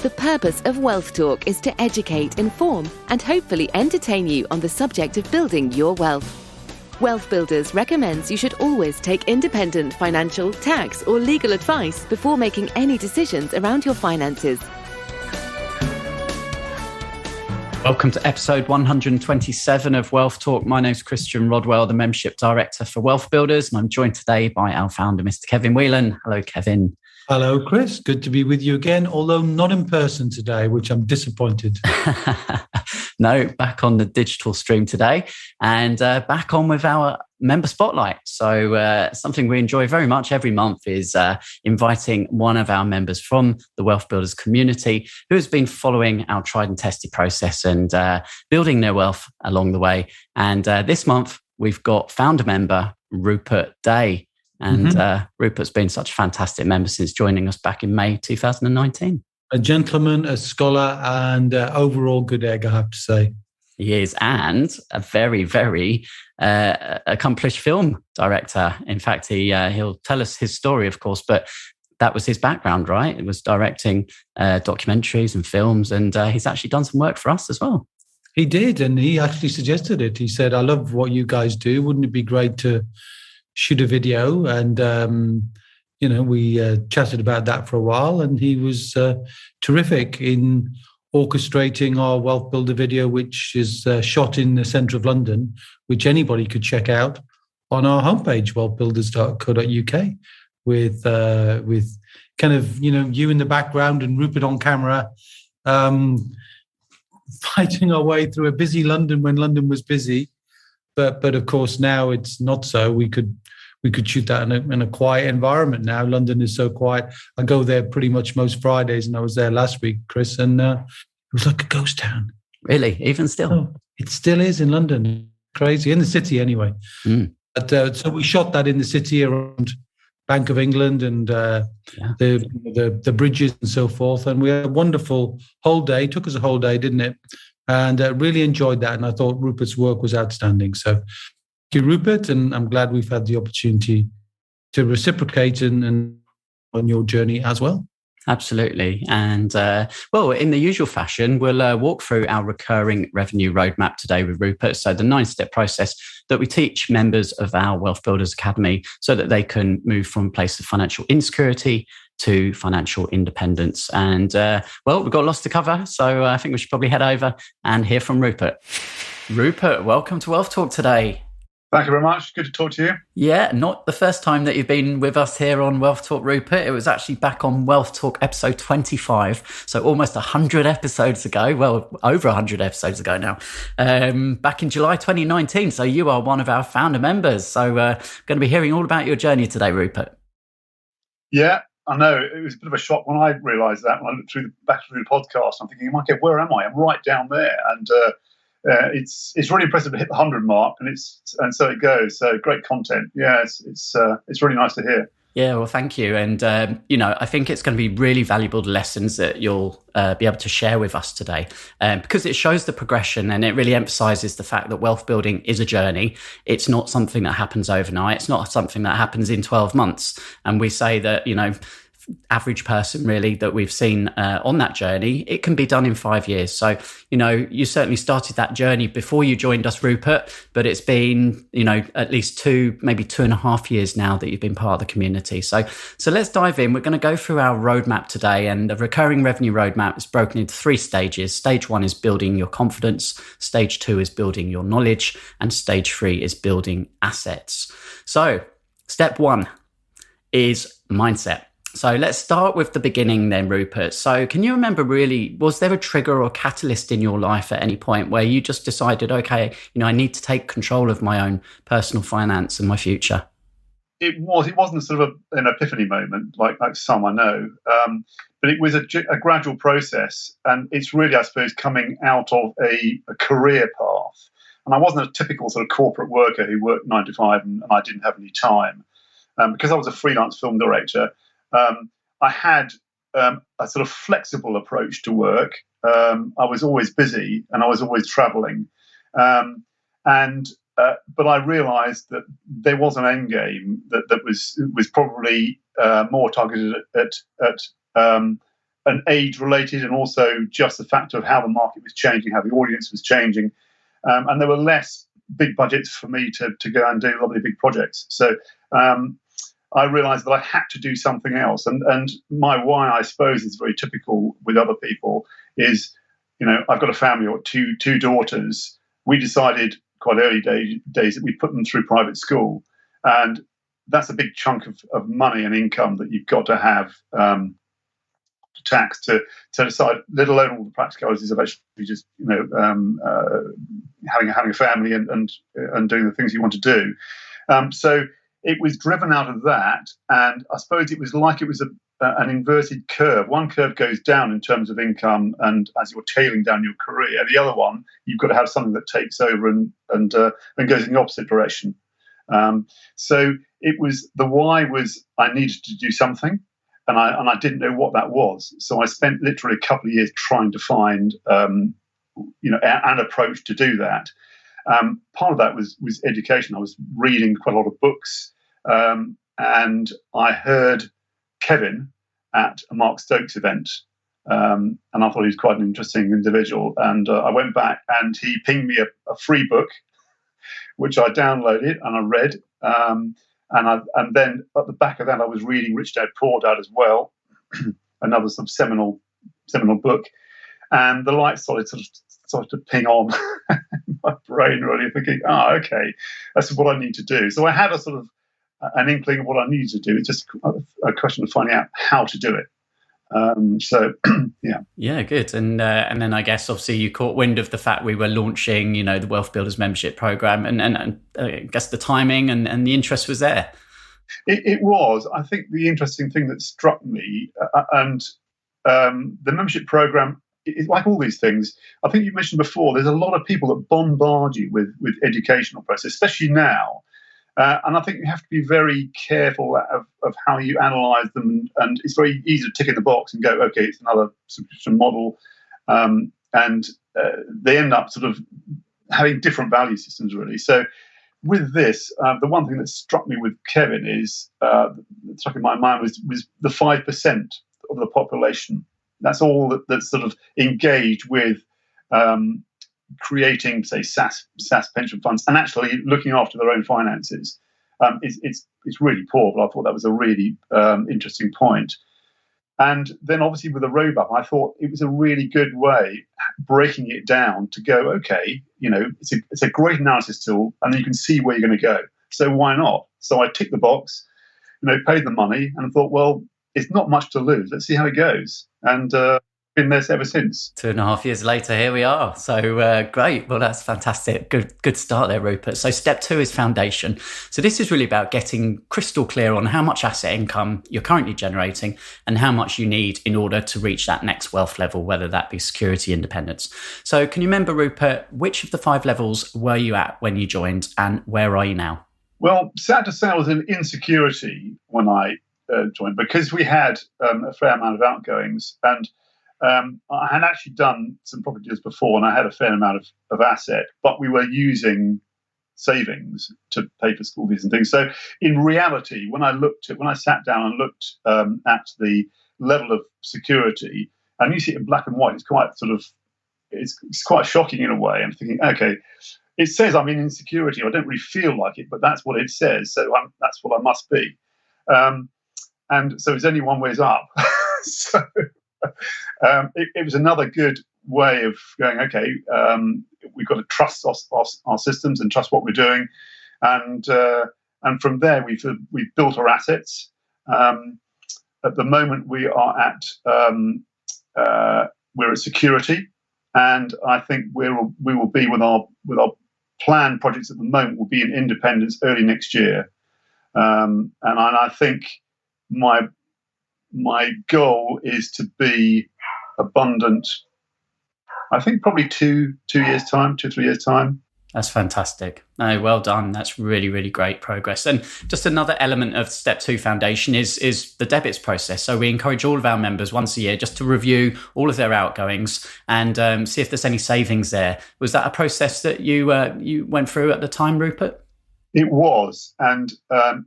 The purpose of Wealth Talk is to educate, inform, and hopefully entertain you on the subject of building your wealth. Wealth Builders recommends you should always take independent financial, tax, or legal advice before making any decisions around your finances. Welcome to episode 127 of Wealth Talk. My name's Christian Rodwell, the Membership Director for Wealth Builders, and I'm joined today by our founder, Mr. Kevin Whelan. Hello, Kevin. Hello, Chris. Good to be with you again, although not in person today, which I'm disappointed. No, back on the digital stream today and back on with our member spotlight. So something we enjoy very much every month is inviting one of our members from the Wealth Builders community who has been following our tried and tested process and building their wealth along the way. And this month, we've got founder member Rupert Day. And Rupert's been such a fantastic member since joining us back in May 2019. A gentleman, a scholar, and overall good egg, I have to say. He is, and a very, very accomplished film director. In fact, he'll tell us his story, of course, but that was his background, right? It was directing documentaries and films, and he's actually done some work for us as well. He did, and he actually suggested it. He said, I love what you guys do. Wouldn't it be great to shoot a video? And we chatted about that for a while, and he was terrific in orchestrating our Wealth Builder video, which is shot in the centre of London, which anybody could check out on our homepage, wealthbuilders.co.uk, with kind of, you in the background and Rupert on camera, fighting our way through a busy London when London was busy. But of course, now it's not so. We could shoot that in a quiet environment now. London is so quiet. I go there pretty much most Fridays, and I was there last week, Chris, and it was like a ghost town. Really? Even still? Oh, it still is in London. Crazy. In the city, anyway. But, so we shot that in the city around Bank of England and the bridges and so forth. And we had a wonderful whole day. It took us a whole day, didn't it? And really enjoyed that. And I thought Rupert's work was outstanding. So thank you, Rupert. And I'm glad we've had the opportunity to reciprocate and on your journey as well. Absolutely. And in the usual fashion, we'll walk through our recurring revenue roadmap today with Rupert. So the 9-step process that we teach members of our Wealth Builders Academy so that they can move from a place of financial insecurity to financial independence. And we've got lots to cover. So I think we should probably head over and hear from Rupert. Rupert, welcome to Wealth Talk today. Thank you very much. Good to talk to you. Yeah, not the first time that you've been with us here on Wealth Talk, Rupert. It was actually back on Wealth Talk episode 25. So almost 100 episodes ago. Well, over 100 episodes ago now. Back in July 2019. So you are one of our founder members. So going to be hearing all about your journey today, Rupert. Yeah, I know. It was a bit of a shock when I realised that when I looked back through the podcast. I'm thinking, okay, where am I? I'm right down there. And it's really impressive to hit the 100 mark, and so it goes. So great content. Yeah, it's really nice to hear. Yeah, well, thank you. And, I think it's going to be really valuable lessons that you'll be able to share with us today because it shows the progression and it really emphasizes the fact that wealth building is a journey. It's not something that happens overnight. It's not something that happens in 12 months. And we say that, average person really that we've seen on that journey, it can be done in 5 years. So, you certainly started that journey before you joined us, Rupert, but it's been, at least 2, maybe 2.5 years now that you've been part of the community. So let's dive in. We're going to go through our roadmap today, and the recurring revenue roadmap is broken into 3 stages. Stage 1 is building your confidence. Stage 2 is building your knowledge, and stage 3 is building assets. So step 1 is mindset. So let's start with the beginning then, Rupert. So can you remember really, was there a trigger or catalyst in your life at any point where you just decided, okay, I need to take control of my own personal finance and my future? It wasn't sort of an epiphany moment like some I know, but it was a gradual process. And it's really, I suppose, coming out of a career path. And I wasn't a typical sort of corporate worker who worked 9 to 5 and I didn't have any time. Because I was a freelance film director, I had a sort of flexible approach to work. I was always busy and I was always traveling. But I realised that there was an end game that was probably more targeted at and age related, and also just the factor of how the market was changing, how the audience was changing. And there were less big budgets for me to go and do lovely big projects. So I realized that I had to do something else. And my why, I suppose, is very typical with other people, is, I've got a family of two daughters. We decided quite early days that we'd put them through private school. And that's a big chunk of money and income that you've got to have tax to decide, let alone all the practicalities of actually just having a family and doing the things you want to do. So it was driven out of that, and I suppose it was an inverted curve. One curve goes down in terms of income, and as you're tailing down your career, the other one, you've got to have something that takes over and goes in the opposite direction. So it was, the why was I needed to do something, and I didn't know what that was. So I spent literally a couple of years trying to find an approach to do that. Part of that was education. I was reading quite a lot of books, and I heard Kevin at a Mark Stokes event, and I thought he was quite an interesting individual. And I went back, and he pinged me a free book, which I downloaded and I read. And then at the back of that, I was reading Rich Dad Poor Dad as well, another sort of seminal book. And the lights started to ping on my brain, really, thinking, okay, that's what I need to do. So I had a sort of an inkling of what I needed to do. It's just a question of finding out how to do it. Yeah, good. And then I guess obviously you caught wind of the fact we were launching, the Wealth Builders membership program, and I guess the timing and the interest was there. It was. I think the interesting thing that struck me, and the membership program, it's like all these things. I think you mentioned before, there's a lot of people that bombard you with educational process, especially now. And I think you have to be very careful of how you analyze them. And it's very easy to tick in the box and go, okay, it's another subscription model. And they end up sort of having different value systems, really. So with this, the one thing that struck me with Kevin is, struck in my mind was the 5% of the population. That's all that's sort of engaged with creating, say, SaaS pension funds and actually looking after their own finances. It's really poor, but I thought that was a really interesting point. And then obviously with the roadmap, I thought it was a really good way, breaking it down to go, okay, it's a great analysis tool, and then you can see where you're going to go. So why not? So I ticked the box, paid the money, and I thought, well, it's not much to lose. Let's see how it goes. And been there ever since. 2.5 years later, here we are. So great. Well, that's fantastic. Good start there, Rupert. So step 2 is foundation. So this is really about getting crystal clear on how much asset income you're currently generating and how much you need in order to reach that next wealth level, whether that be security, independence. So can you remember, Rupert, which of the 5 levels were you at when you joined, and where are you now? Well, sad to say, I was in insecurity when I joined, because we had a fair amount of outgoings, and I had actually done some property deals before, and I had a fair amount of asset, but we were using savings to pay for school fees and things. So in reality, when I sat down and looked at the level of security, and you see it in black and white, it's quite it's quite shocking in a way. I'm thinking, okay, it says I'm in insecurity. I don't really feel like it, but that's what it says. So that's what I must be. And so it's only one ways up. So it was another good way of going, okay, we've got to trust our systems and trust what we're doing. And from there, we've built our assets. At the moment, we are we're at security. And I think we will be with our planned projects at the moment will be in independence early next year. And I think my goal is to be abundant, I think probably 2 years' time, 2-3 years' time. That's fantastic. No, well done. That's really, really great progress. And just another element of step 2 foundation is the debits process. So we encourage all of our members once a year just to review all of their outgoings and see if there's any savings there. Was that a process that you went through at the time, Rupert? It was, and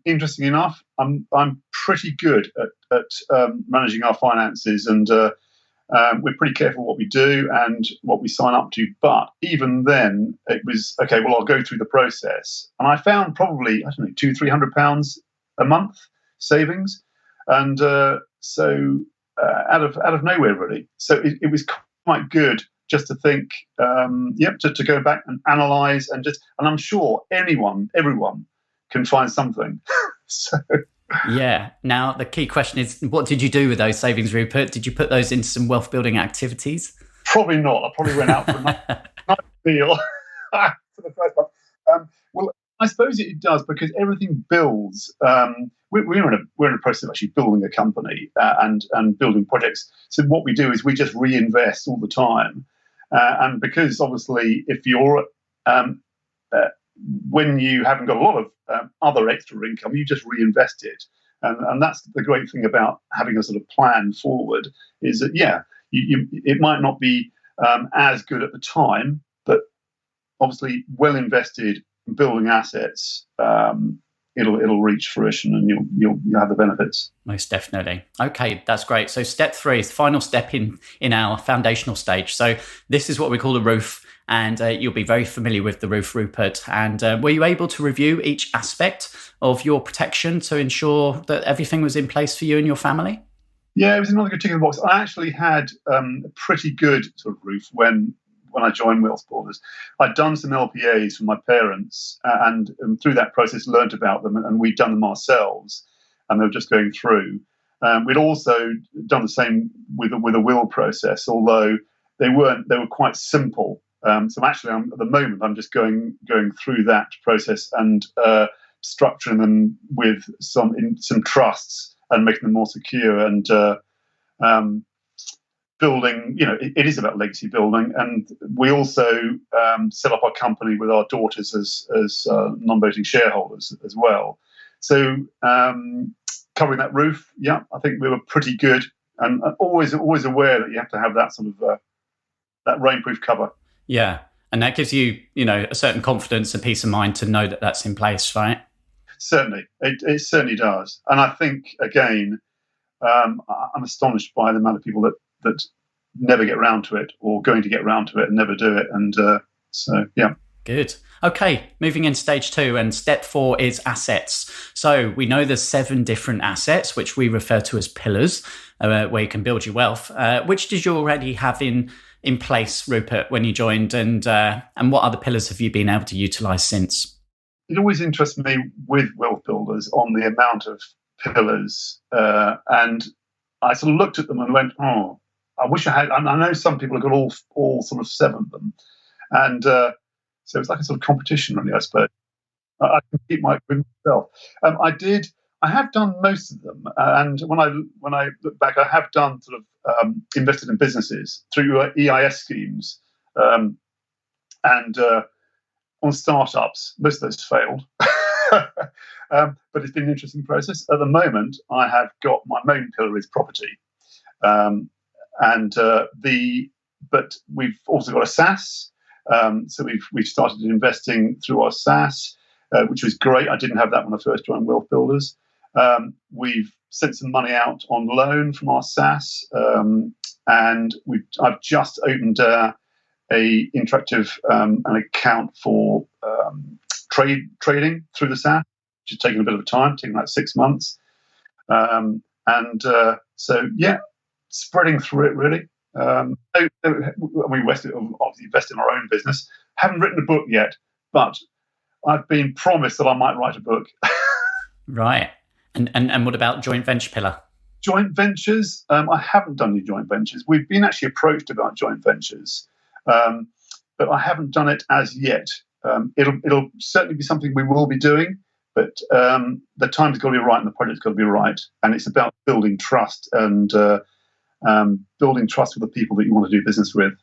interesting enough, I'm pretty good at managing our finances, and We're pretty careful what we do and what we sign up to. But even then, it was, okay, well, I'll go through the process. And I found probably, I don't know, £200-300 a month savings. And so out of nowhere, really. So it was quite good just to think, to go back and analyse and I'm sure everyone can find something. So. Yeah. Now, the key question is, what did you do with those savings, Rupert? Did you put those into some wealth building activities? Probably not. I probably went out for a nice meal for the first one. Well, I suppose it does, because everything builds. We're in a process of actually building a company and building projects. So what we do is we just reinvest all the time. And because obviously, if you're when you haven't got a lot of other extra income, you just reinvest it. And that's the great thing about having a sort of plan forward, is that, it might not be as good at the time, but obviously well invested in building assets, it'll reach fruition and you'll have the benefits. Most definitely. Okay, that's great. So step 3 is the final step in our foundational stage. So this is what we call the roof. And you'll be very familiar with the roof, Rupert. And were you able to review each aspect of your protection to ensure that everything was in place for you and your family? Yeah, it was another good tick in the box. I actually had a pretty good sort of roof when I joined WealthBuilders. I'd done some LPAs for my parents, and through that process learnt about them, and we'd done them ourselves, and they were just going through. We'd also done the same with a will process, although they were quite simple. So actually, at the moment, I'm just going through that process and structuring them with some trusts and making them more secure and building. It is about legacy building, and we also set up our company with our daughters as non-voting shareholders as well. So covering that roof, I think we were pretty good, and always aware that you have to have that sort of that rainproof cover. Yeah. And that gives you, a certain confidence and peace of mind to know that that's in place, right? Certainly. It certainly does. And I think, again, I'm astonished by the amount of people that never get around to it, or going to get around to it and never do it. And so, yeah. Good. Okay, moving in stage 2, and step 4 is assets. So we know there's 7 different assets, which we refer to as pillars, where you can build your wealth. Which did you already have in place, Rupert, when you joined, and what other pillars have you been able to utilise since? It always interests me with Wealth Builders on the amount of pillars, and I sort of looked at them and went, "Oh, I wish I had." I know some people have got all sort of 7 of them, and so it's like a sort of competition, really, I suppose. I can keep with myself. I have done most of them, and when I look back, I have done sort of invested in businesses through EIS schemes, and on startups. Most of those failed, but it's been an interesting process. At the moment, I have got my main pillar is property, but we've also got a SaaS. So we've started investing through our SaaS, which was great. I didn't have that when I first joined Wealth Builders. We've sent some money out on loan from our SaaS, and I've just opened a interactive an account for trading through the SaaS, which has taken a bit of time, taking like 6 months, so spreading through it really. We obviously invest in our own business. Haven't written a book yet, but I've been promised that I might write a book. Right. And what about joint venture pillar? Joint ventures, I haven't done any joint ventures. We've been actually approached about joint ventures, but I haven't done it as yet. It'll certainly be something we will be doing, but the time's got to be right and the project's got to be right. And it's about building trust and building trust with the people that you want to do business with,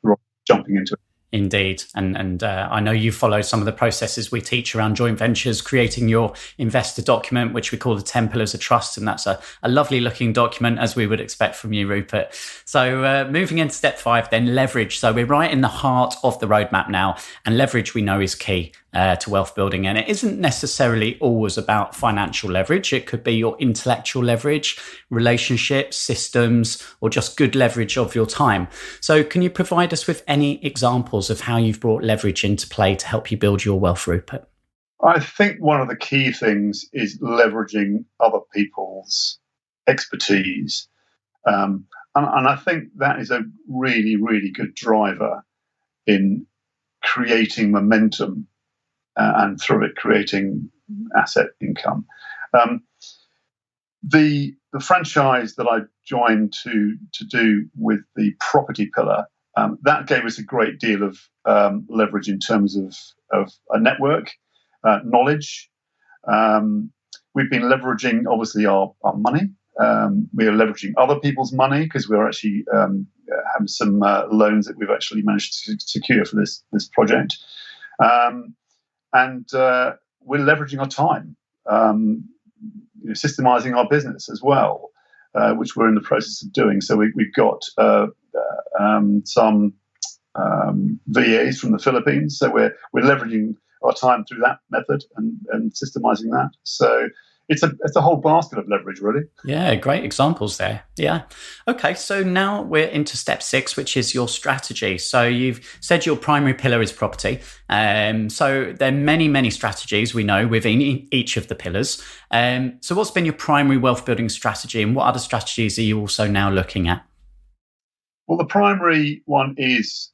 rather than jumping into it. Indeed. And I know you followed some of the processes we teach around joint ventures, creating your investor document, which we call the 10 Pillars of Trust. And that's a lovely looking document, as we would expect from you, Rupert. So moving into step 5, then leverage. So we're right in the heart of the roadmap now. And leverage, we know, is key to wealth building. And it isn't necessarily always about financial leverage. It could be your intellectual leverage, relationships, systems, or just good leverage of your time. So can you provide us with any examples of how you've brought leverage into play to help you build your wealth, Rupert? I think one of the key things is leveraging other people's expertise. And I think that is a really, really good driver in creating momentum and through it creating asset income. The franchise that I joined to do with the property pillar, that gave us a great deal of leverage in terms of a network, knowledge. We've been leveraging, obviously, our money. We are leveraging other people's money because we're actually having some loans that we've actually managed to secure for this project. And we're leveraging our time, systemizing our business as well, which we're in the process of doing. So we've got some VAs from the Philippines. So we're leveraging our time through that method and systemizing that. So it's a whole basket of leverage, really. Yeah, great examples there. Yeah. Okay, so now we're into step 6, which is your strategy. So you've said your primary pillar is property. So there are many, many strategies we know within each of the pillars. So what's been your primary wealth building strategy, and what other strategies are you also now looking at? Well, the primary one is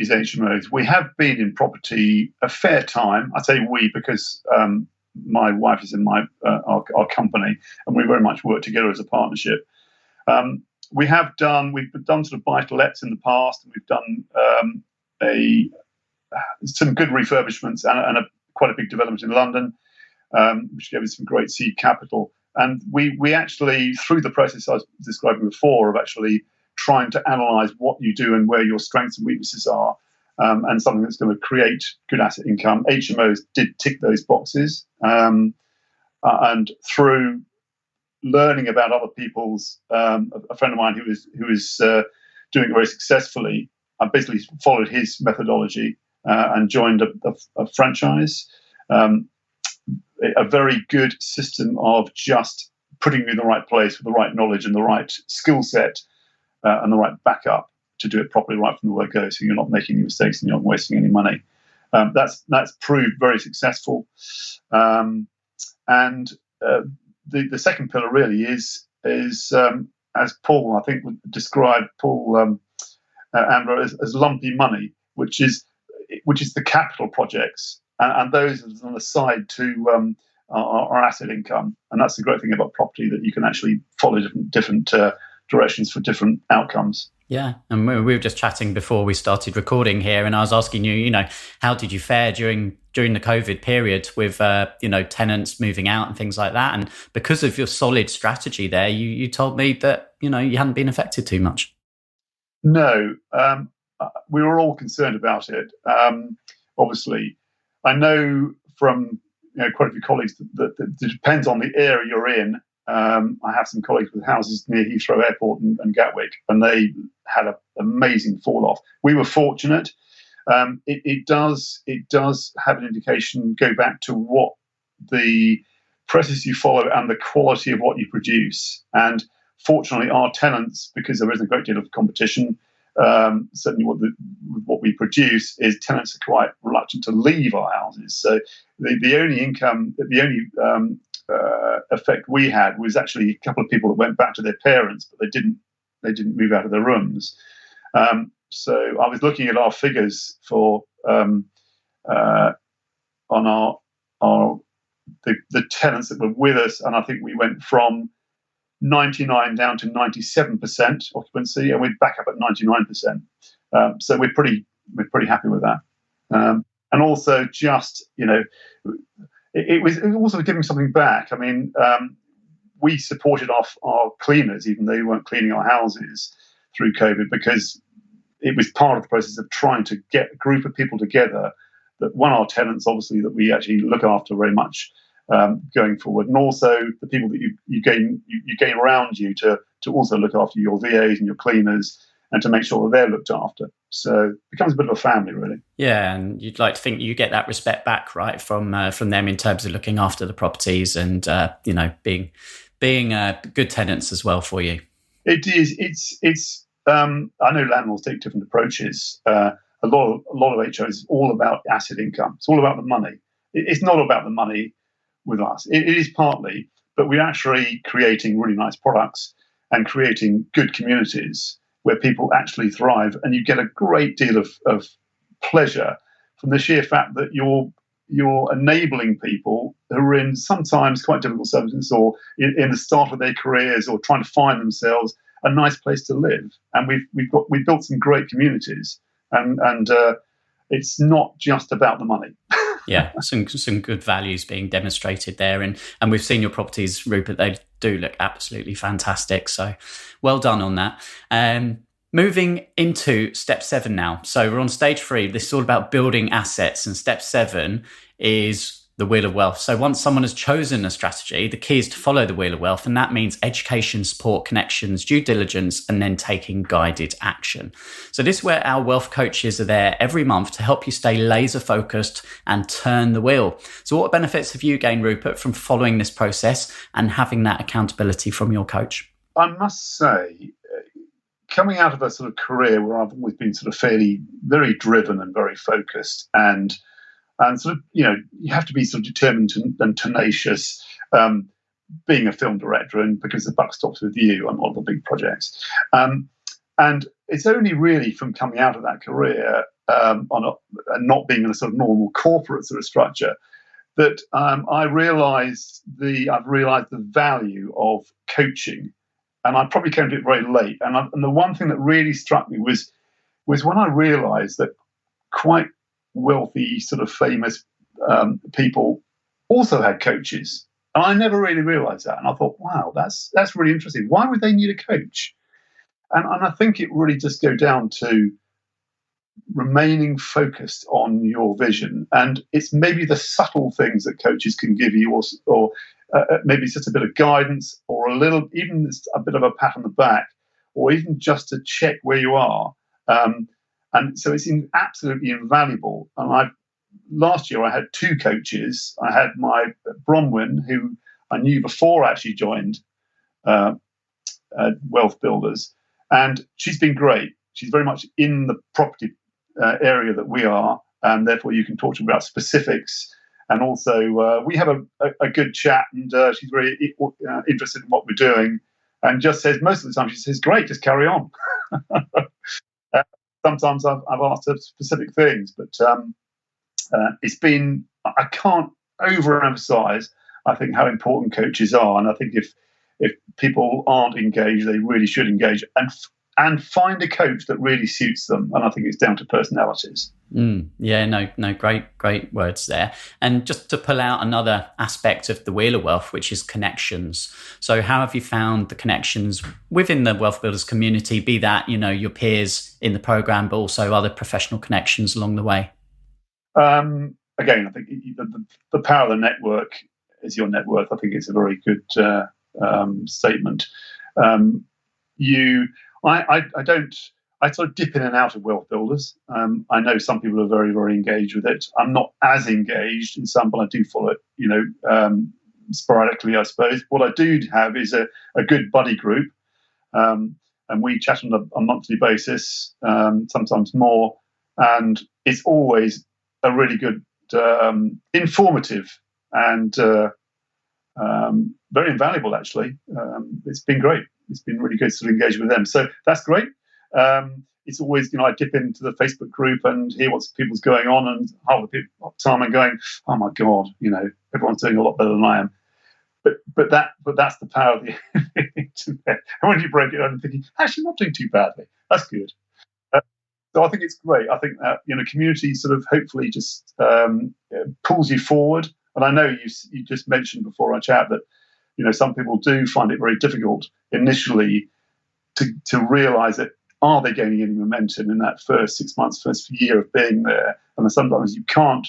HMOs. We have been in property a fair time. I say we because my wife is in our company, and we very much work together as a partnership. We've done sort of buy-to-lets in the past, and we've done some good refurbishments and quite a big development in London, which gave us some great seed capital. And we actually, through the process I was describing before, of actually trying to analyze what you do and where your strengths and weaknesses are, and something that's going to create good asset income. HMOs did tick those boxes. And through learning about other people's, a friend of mine who is doing it very successfully, I basically followed his methodology and joined a franchise. A very good system of just putting you in the right place with the right knowledge and the right skill set and the right backup to do it properly right from the word go, so you're not making any mistakes and you're not wasting any money. That's proved very successful. And the second pillar really is as Paul, I think, would describe Amber as lumpy money, which is the capital projects, and those are on the side to our asset income. And that's the great thing about property, that you can actually follow different directions for different outcomes. Yeah, and we were just chatting before we started recording here, and I was asking you, how did you fare during the COVID period with, tenants moving out and things like that? And because of your solid strategy there, you told me that, you hadn't been affected too much. No, we were all concerned about it. Obviously, I know from quite a few colleagues that it depends on the area you're in. I have some colleagues with houses near Heathrow Airport and Gatwick, and they had an amazing fall off. We were fortunate. It does have an indication, go back to what the process you follow and the quality of what you produce. And fortunately, our tenants, because there isn't a great deal of competition, certainly what we produce, is tenants are quite reluctant to leave our houses. So the only effect we had was actually a couple of people that went back to their parents, but they didn't move out of their rooms. So I was looking at our figures for on the tenants that were with us, and I think we went from 99 down to 97% occupancy, and we're back up at 99%. So we're pretty happy with that. And also, just it was also giving something back. I mean, we supported our cleaners, even though they weren't cleaning our houses through COVID, because it was part of the process of trying to get a group of people together that, one, our tenants, obviously, that we actually look after very much going forward, and also the people that you gain around you to also look after your VAs and your cleaners, and to make sure that they're looked after. So it becomes a bit of a family, really. Yeah, and you'd like to think you get that respect back, right, from them in terms of looking after the properties and being good tenants as well for you. It is. It's. I know landlords take different approaches. A lot of HO is all about asset income. It's all about the money. It's not about the money with us. It is partly, but we're actually creating really nice products and creating good communities where people actually thrive, and you get a great deal of pleasure from the sheer fact that you're enabling people who are in sometimes quite difficult circumstances, or in the start of their careers, or trying to find themselves a nice place to live. And we've built some great communities, and it's not just about the money. Yeah, some good values being demonstrated there, and we've seen your properties, Rupert. They do look absolutely fantastic. So, well done on that. Moving into step 7 now. So we're on stage 3. This is all about building assets, and step 7 is the Wheel of Wealth. So once someone has chosen a strategy, the key is to follow the Wheel of Wealth, and that means education, support, connections, due diligence, and then taking guided action. So this is where our wealth coaches are there every month to help you stay laser focused and turn the wheel. So what benefits have you gained, Rupert, from following this process and having that accountability from your coach? I must say, coming out of a sort of career where I've always been sort of very driven and very focused, and sort of, you have to be sort of determined and tenacious, being a film director, and because the buck stops with you on all the big projects. And it's only really from coming out of that career and not being in a sort of normal corporate sort of structure that I've realised the value of coaching. And I probably came to it very late. And the one thing that really struck me was when I realised that quite wealthy, sort of famous people also had coaches. And I never really realised that. And I thought, wow, that's really interesting. Why would they need a coach? And I think it really just goes down to remaining focused on your vision. And it's maybe the subtle things that coaches can give you, or maybe it's just a bit of guidance, or even a bit of a pat on the back, or even just to check where you are. And so it's absolutely invaluable. And last year I had 2 coaches. I had my Bronwyn, who I knew before I actually joined Wealth Builders, and she's been great. She's very much in the property area that we are, and therefore you can talk to her about specifics. And also we have a good chat, and she's very interested in what we're doing, and just says, most of the time she says, great, just carry on. Sometimes I've asked her specific things, but it's been, I can't overemphasize, I think, how important coaches are. And I think if people aren't engaged, they really should engage and find a coach that really suits them. And I think it's down to personalities. Yeah, no, great words there. And just to pull out another aspect of the Wheel of Wealth, which is connections. So how have you found the connections within the Wealth Builders community, be that, your peers in the program, but also other professional connections along the way? Again, I think the power of the network is your net worth. I think it's a very good statement. I sort of dip in and out of Wealth Builders. I know some people are very, very engaged with it. I'm not as engaged in some, but I do follow it, sporadically, I suppose. What I do have is a good buddy group, and we chat on a monthly basis, sometimes more, and it's always a really good, informative, and very invaluable, actually. It's been great. It's been really good to engage with them. So that's great. It's always, I dip into the Facebook group and hear what people's going on, and half the time I'm going, oh my God, everyone's doing a lot better than I am. But that's the power of the internet. And when you break it down and thinking, actually, not doing too badly. That's good. So I think it's great. I think that community sort of hopefully just pulls you forward. And I know you just mentioned before our chat that some people do find it very difficult initially to realise that are they gaining any momentum in that first 6 months, first year of being there? And sometimes you can't.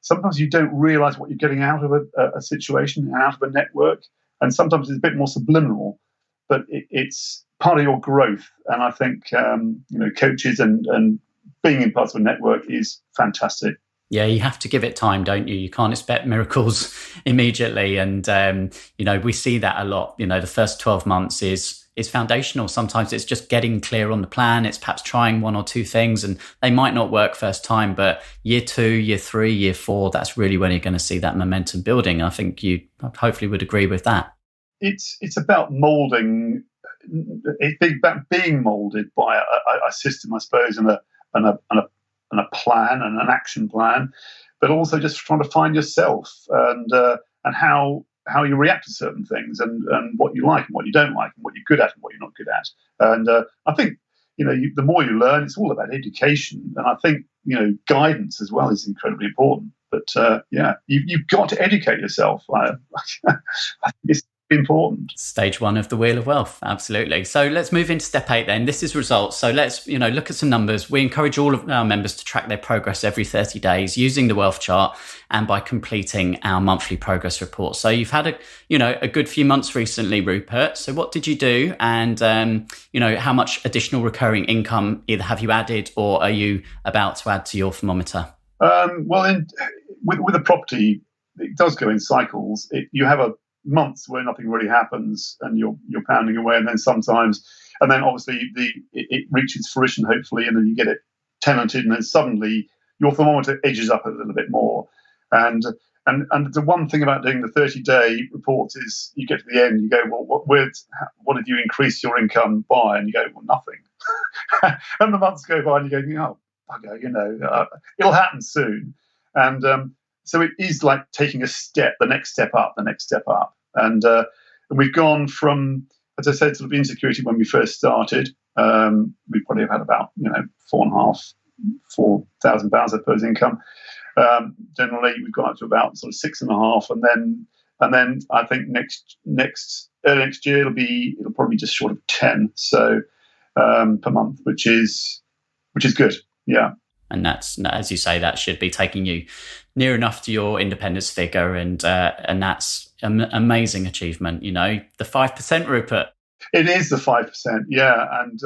Sometimes you don't realise what you're getting out of a situation, out of a network, and sometimes it's a bit more subliminal, but it's part of your growth. And I think coaches and being in parts of a network is fantastic. Yeah, you have to give it time, don't you? You can't expect miracles immediately. And, we see that a lot. The first 12 months is foundational. Sometimes it's just getting clear on the plan. It's perhaps trying one or two things and they might not work first time, but year 2, year 3, year 4, that's really when you're going to see that momentum building. I think you hopefully would agree with that. It's about moulding. It's about being moulded by a system, I suppose, and a plan and an action plan, but also just trying to find yourself and how you react to certain things and what you like and what you don't like and what you're good at and what you're not good at. And I think the more you learn, it's all about education, and I think guidance as well is incredibly important. But you've got to educate yourself. I think it's important. Stage 1 of the Wheel of Wealth. Absolutely. So let's move into step 8 then. This is results. So let's, look at some numbers. We encourage all of our members to track their progress every 30 days using the wealth chart and by completing our monthly progress report. So you've had a good few months recently, Rupert. So what did you do? And, how much additional recurring income either have you added or are you about to add to your thermometer? With a property, it does go in cycles. You have a months where nothing really happens and you're pounding away, and then obviously it reaches fruition hopefully, and then you get it tenanted, and then suddenly your thermometer edges up a little bit more. And the one thing about doing the 30-day reports is you get to the end, you go, well, what did you increase your income by? And you go, well, nothing. And the months go by and you go, oh, okay, it'll happen soon. And so it is like taking the next step up. And we've gone from, as I said, sort of insecurity when we first started. We probably have had about, £4,000 I suppose income. Generally, we've gone up to about sort of 6.5, and then I think next year it'll probably be just short of 10. So per month, which is good. Yeah. And that's, as you say, that should be taking you near enough to your independence figure. And that's an amazing achievement. The 5%, Rupert. It is the 5%, yeah. And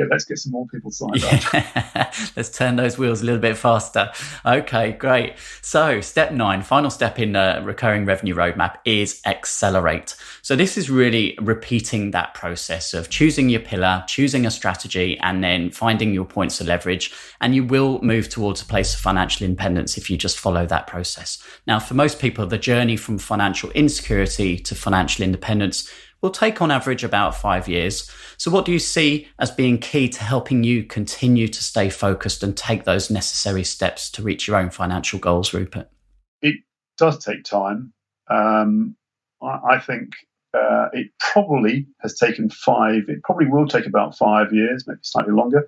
let's get some more people signed up. Let's turn those wheels a little bit faster. Okay, great. So step 9, final step in the recurring revenue roadmap is accelerate. So this is really repeating that process of choosing your pillar, choosing a strategy, and then finding your points of leverage. And you will move towards a place of financial independence if you just follow that process. Now, for most people, the journey from financial insecurity to financial independence will take on average about 5 years. So what do you see as being key to helping you continue to stay focused and take those necessary steps to reach your own financial goals, Rupert? It does take time. I think it probably has taken 5. It probably will take about 5 years, maybe slightly longer,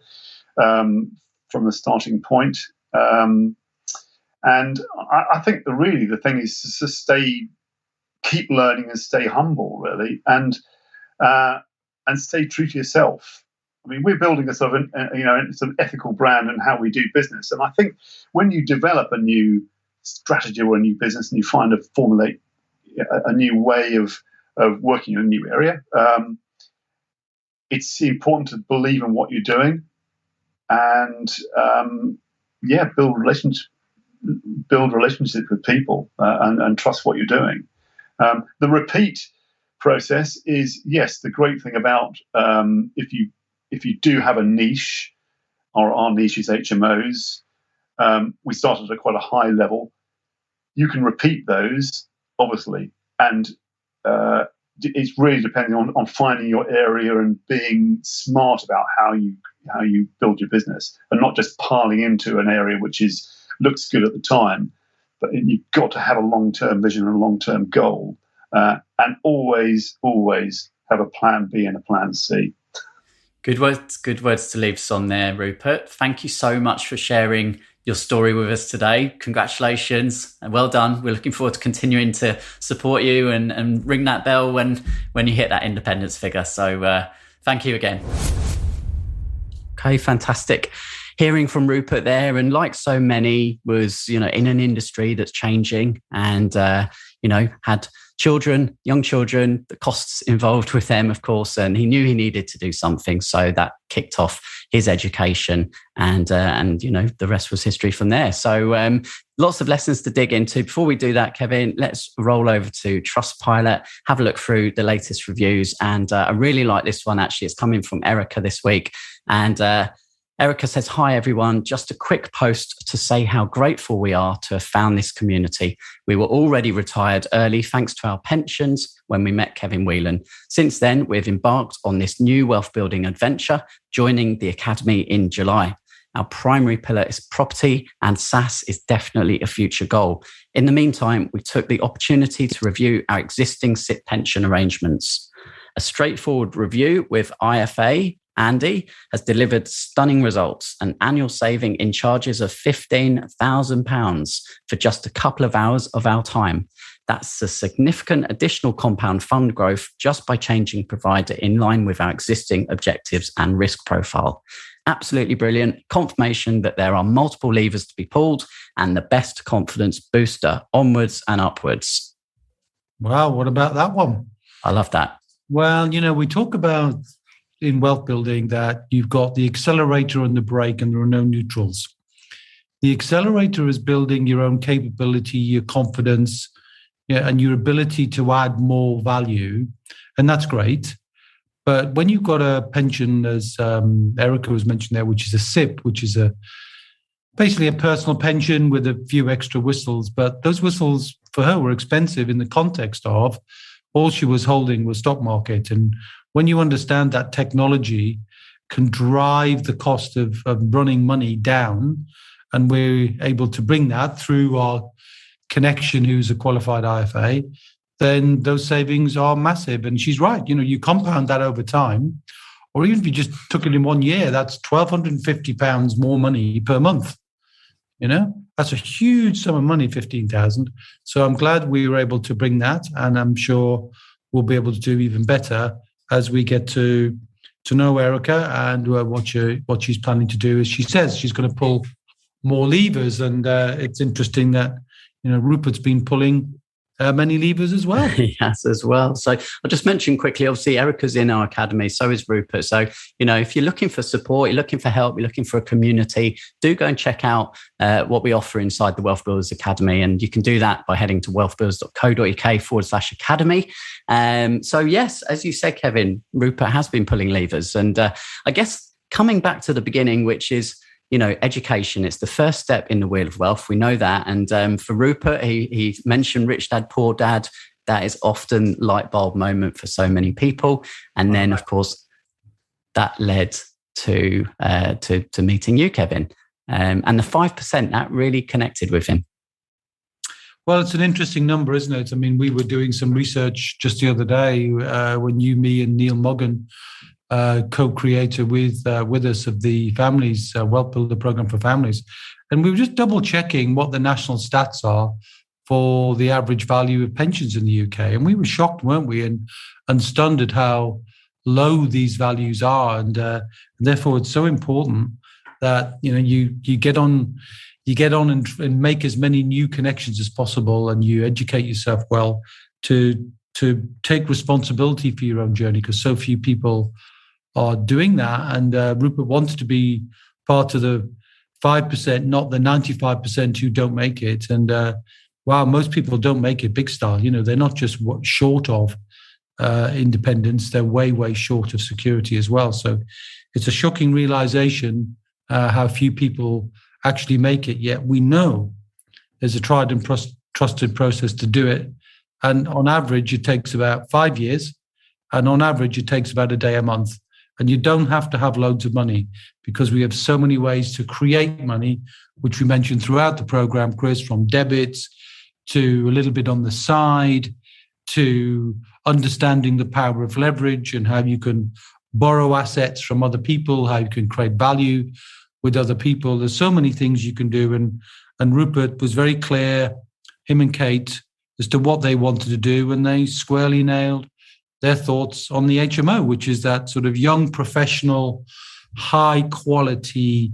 from the starting point. And I think the thing is to keep learning and stay humble, really, and stay true to yourself. I mean, we're building a sort of ethical brand and how we do business. And I think when you develop a new strategy or a new business and you formulate a new way of working in a new area, it's important to believe in what you're doing and build relationships with people and trust what you're doing. The repeat process is, yes, the great thing about if you do have a niche, or our niche is HMOs, we started at quite a high level. You can repeat those, obviously, and it's really depending on finding your area and being smart about how you build your business, and not just piling into an area which looks good at the time. But you've got to have a long-term vision and a long-term goal, and always have a plan B and a plan C. Good words to leave us on there, Rupert. Thank you so much for sharing your story with us today. Congratulations and well done. We're looking forward to continuing to support you and ring that bell when you hit that independence figure. So thank you again. Okay, fantastic. Hearing from Rupert there, and like so many, was, in an industry that's changing and, had children, young children, the costs involved with them, of course, and he knew he needed to do something. So that kicked off his education and the rest was history from there. So lots of lessons to dig into. Before we do that, Kevin, let's roll over to Trustpilot, have a look through the latest reviews. And I really like this one, actually. It's coming from Erica this week. And Erica says, "Hi, everyone. Just a quick post to say how grateful we are to have found this community. We were already retired early thanks to our pensions when we met Kevin Whelan. Since then, we've embarked on this new wealth building adventure, joining the Academy in July. Our primary pillar is property, and SaaS is definitely a future goal. In the meantime, we took the opportunity to review our existing SIP pension arrangements. A straightforward review with IFA, Andy, has delivered stunning results, an annual saving in charges of £15,000 for just a couple of hours of our time. That's a significant additional compound fund growth just by changing provider in line with our existing objectives and risk profile. Absolutely brilliant. Confirmation that there are multiple levers to be pulled and the best confidence booster onwards and upwards." Wow, what about that one? I love that. Well, we talk about in wealth building that you've got the accelerator and the brake, and there are no neutrals. The accelerator is building your own capability, your confidence, and your ability to add more value. And that's great. But when you've got a pension, as Erica was mentioned there, which is a SIP, which is basically a personal pension with a few extra whistles, but those whistles for her were expensive in the context of all she was holding was stock market. And when you understand that technology can drive the cost of running money down, and we're able to bring that through our connection, who's a qualified IFA, then those savings are massive. And she's right. You compound that over time, or even if you just took it in 1 year, that's £1,250 more money per month. That's a huge sum of money, 15,000. So I'm glad we were able to bring that, and I'm sure we'll be able to do even better as we get to know Erica and what she's planning to do. As she says, she's going to pull more levers, and it's interesting that Rupert's been pulling many levers as well. Yes, as well. So I'll just mention quickly, obviously, Erica's in our academy, so is Rupert. So, if you're looking for support, you're looking for help, you're looking for a community, do go and check out what we offer inside the WealthBuilders Academy. And you can do that by heading to wealthbuilders.co.uk/academy. So yes, as you said, Kevin, Rupert has been pulling levers. And I guess coming back to the beginning, which is, education, it's the first step in the wheel of wealth. We know that. And for Rupert, he mentioned Rich Dad, Poor Dad. That is often light bulb moment for so many people. And then, of course, that led to meeting you, Kevin. And the 5%, that really connected with him. Well, it's an interesting number, isn't it? I mean, we were doing some research just the other day when you, me, and Neil Moggan, co-creator with us of the Families Wealth Builder Program for Families. And we were just double checking what the national stats are for the average value of pensions in the UK. And we were shocked, weren't we? And stunned at how low these values are. And therefore, it's so important that, you get on and make as many new connections as possible, and you educate yourself well to take responsibility for your own journey, because so few people are doing that. And Rupert wanted to be part of the 5%, not the 95% who don't make it. And most people don't make it big style. They're not just short of independence, they're way, way short of security as well. So it's a shocking realization how few people actually make it. Yet we know there's a tried and trusted process to do it. And on average, it takes about 5 years. And on average, it takes about a day a month. And you don't have to have loads of money, because we have so many ways to create money, which we mentioned throughout the program, Chris, from debits to a little bit on the side, to understanding the power of leverage and how you can borrow assets from other people, how you can create value with other people. There's so many things you can do. And Rupert was very clear, him and Kate, as to what they wanted to do, and they squarely nailed their thoughts on the HMO, which is that sort of young professional high quality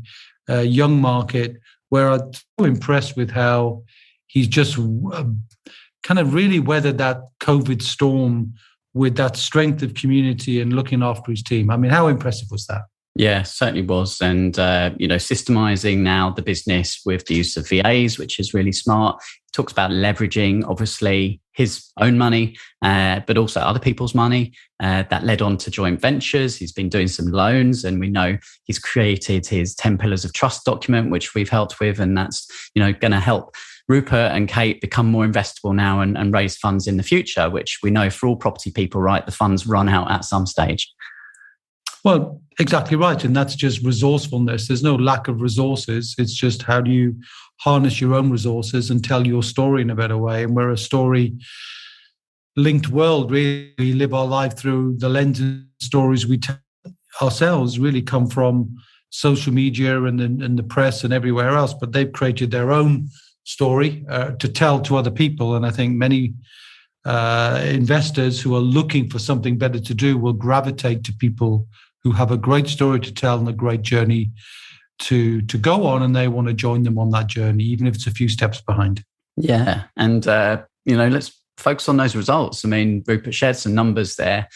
young market, where I'm so impressed with how he's just kind of really weathered that COVID storm with that strength of community and looking after his team. I mean, how impressive was that? Yeah, certainly was. And, systemizing now the business with the use of VAs, which is really smart. He talks about leveraging, obviously, his own money, but also other people's money. That led on to joint ventures. He's been doing some loans, and we know he's created his 10 Pillars of Trust document, which we've helped with. And that's, going to help Rupert and Kate become more investable now and raise funds in the future, which we know for all property people, right? The funds run out at some stage. Well, exactly right. And that's just resourcefulness. There's no lack of resources. It's just how do you harness your own resources and tell your story in a better way. And we're a story-linked world, really. We live our life through the lens and stories we tell ourselves really come from social media and the press and everywhere else. But they've created their own story to tell to other people. And I think many investors who are looking for something better to do will gravitate to people who have a great story to tell and a great journey to go on, and they want to join them on that journey, even if it's a few steps behind. Yeah. And, let's focus on those results. I mean, Rupert shared some numbers there,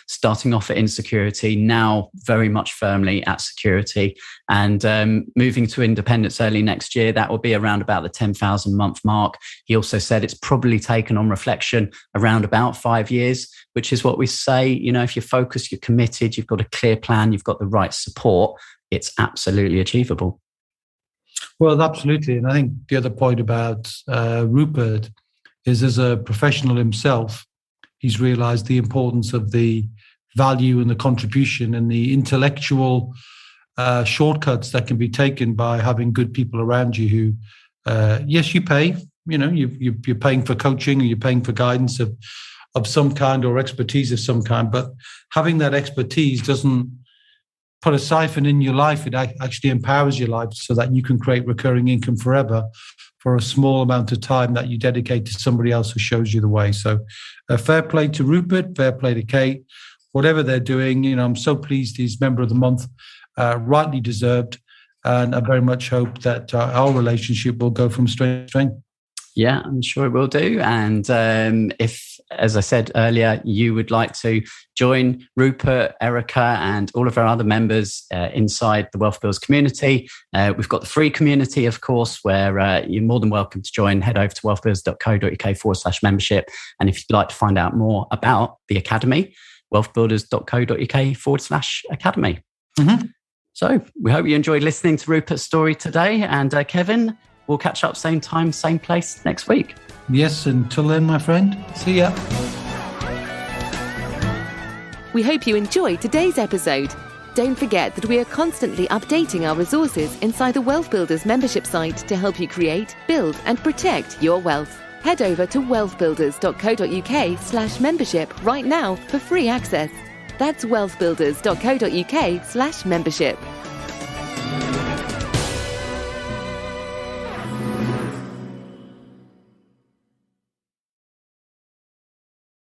starting off at insecurity, now very much firmly at security, and moving to independence early next year. That will be around about the 10,000 month mark. He also said it's probably taken on reflection around about 5 years, which is what we say, if you're focused, you're committed, you've got a clear plan, you've got the right support, it's absolutely achievable. Well, absolutely. And I think the other point about Rupert is, as a professional himself, he's realized the importance of the value and the contribution and the intellectual shortcuts that can be taken by having good people around you who, yes, you pay, you're paying for coaching or you're paying for guidance of some kind or expertise of some kind, but having that expertise doesn't put a siphon in your life. It actually empowers your life so that you can create recurring income forever for a small amount of time that you dedicate to somebody else who shows you the way. So fair play to Rupert, fair play to Kate, whatever they're doing. I'm so pleased he's Member of the Month, rightly deserved. And I very much hope that our relationship will go from strength to strength. Yeah, I'm sure it will do. And if, as I said earlier, you would like to join Rupert, Erica, and all of our other members inside the Wealth Builders community, we've got the free community, of course, where you're more than welcome to join. Head over to wealthbuilders.co.uk/membership. And if you'd like to find out more about the Academy, wealthbuilders.co.uk/academy. Mm-hmm. So we hope you enjoyed listening to Rupert's story today. And Kevin, we'll catch up same time, same place next week. Yes, until then, my friend. See ya. We hope you enjoyed today's episode. Don't forget that we are constantly updating our resources inside the Wealth Builders membership site to help you create, build, and protect your wealth. Head over to wealthbuilders.co.uk/membership right now for free access. That's wealthbuilders.co.uk/membership.